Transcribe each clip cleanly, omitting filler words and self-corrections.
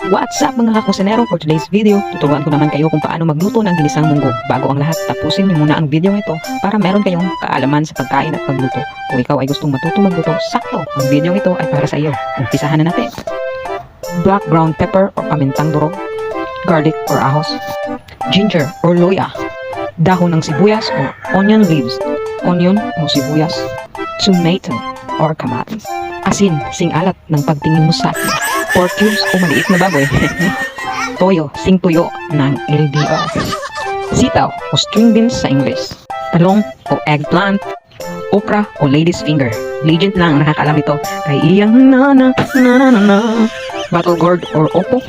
What's up mga kakusinero? For today's video, tuturuan ko naman kayo kung paano magluto ng ginisang munggo. Bago ang lahat, tapusin niyo muna ang video ito para meron kayong kaalaman sa pagkain at pagluto. Kung ikaw ay gustong matuto magluto, sakto! Ang video ito ay para sa iyo. Umpisahan na natin. Black ground pepper o pamintang durog, garlic or ahos, ginger or luya, dahon ng sibuyas o onion leaves, onion o sibuyas, tomato or kamatis, asin, sing-alat ng pagtingin mo sa akin, pork cubes o maliit na baboy, toyo, sing-tuyo ng LDO, sitaw o string beans sa English, talong o eggplant, okra o lady's finger. Legend lang nakakaalam ito kay iyang na battle gourd or opo,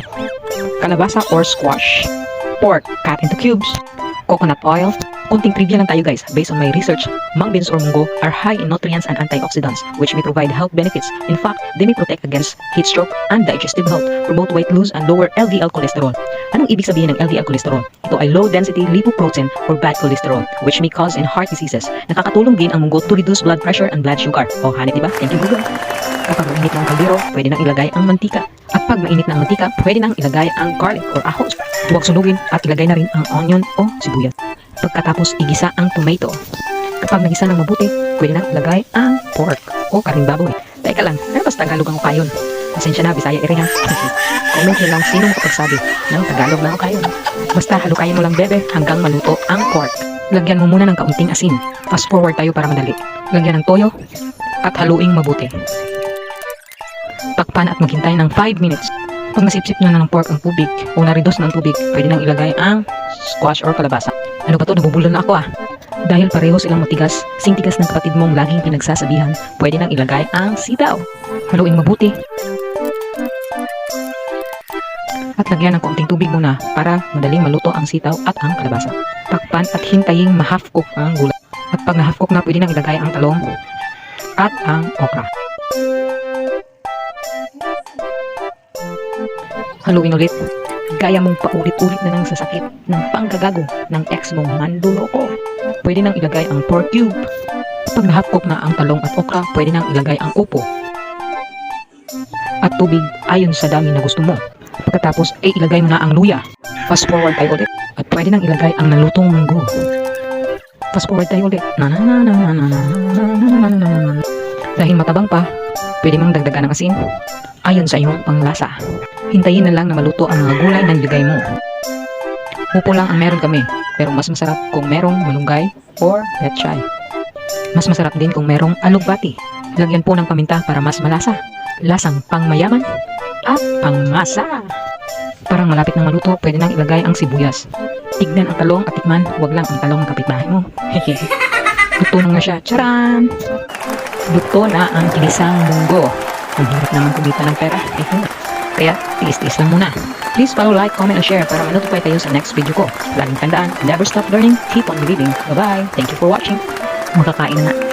kalabasa or squash, pork cut into cubes, coconut oil. Konting trivia lang tayo guys. Based on my research, mung beans or munggo are high in nutrients and antioxidants which may provide health benefits. In fact, they may protect against heat stroke and digestive health, promote weight loss and lower LDL cholesterol. Anong ibig sabihin ng LDL cholesterol? Ito ay low density lipoprotein or bad cholesterol which may cause in heart diseases. Nakakatulong din ang munggo to reduce blood pressure and blood sugar. Oh, hanit diba? Thank you Google. Kapag mainit ng kaldero, pwede nang ilagay ang mantika. At pag mainit na ang mantika, pwede nang ilagay ang garlic or ahos. Huwag sunugin at ilagay na rin ang onion o sibuyas. Pagkatapos igisa ang tomato. Kapag nagisa ng mabuti, pwede nang ilagay ang pork o karing baboy. Teka lang, ano ba sa Tagalog ang ukayon? Pasensya na, Bisaya rin ha. Comment nyo lang sinong makapagsabi ng Tagalog na ukayon. Basta halukayin mo lang bebe hanggang maluto ang pork. Lagyan mo muna ng kaunting asin. Fast forward tayo para madali. Lagyan ng toyo at haluing mabuti. Takpan at maghintay ng 5 minutes. Pag nasipsip na ng pork ang tubig o na-reduce ng tubig, pwede nang ilagay ang squash or kalabasa. Ano ba to? Nabubulol na ako ah. Dahil pareho silang matigas, sing-tigas ng kapatid mong laging pinagsasabihan, pwede nang ilagay ang sitaw. Haluin mabuti. At lagyan ng konting tubig muna para madaling maluto ang sitaw at ang kalabasa. Takpan at hintayin ma-half cook ang gulay. At pag na-half cook na, pwede nang ilagay ang talong at ang okra. Haluin ulit. Gaya mong paulit-ulit na ng sasakit ng panggagago ng ex mong manduloko. Pwede nang ilagay ang pork cube. Pag na-half cook na ang talong at okra, pwede nang ilagay ang upo at tubig ayon sa dami na gusto mo. Pagkatapos ay ilagay mo na ang luya. Fast forward tayo ulit. At pwede nang ilagay ang nalutong munggo. Fast forward tayo ulit. Dahil matabang pa, pwede mong dagdagan ng asin ayon sa iyong panglasa. Hintayin na lang na maluto ang mga gulay na nilagay mo. Upo lang ang meron kami, pero mas masarap kung merong malunggay or petchay. Mas masarap din kung merong alugbati. Lagyan po ng paminta para mas malasa. Lasang pangmayaman at pangmasa. Parang malapit na maluto, pwede nang ilagay ang sibuyas. Tignan ang talong at tikman, huwag lang ang talong ng kapitbahay mo. Luto na siya. Charan! Luto na ang ginisang munggo. Ang hirap naman kumita ng pera. Kaya, tiis-tiis lang muna. Please follow, like, comment, and share para ma-notify kayo sa next video ko. Laging tandaan, never stop learning, keep on believing. Bye-bye. Thank you for watching. Makakain na.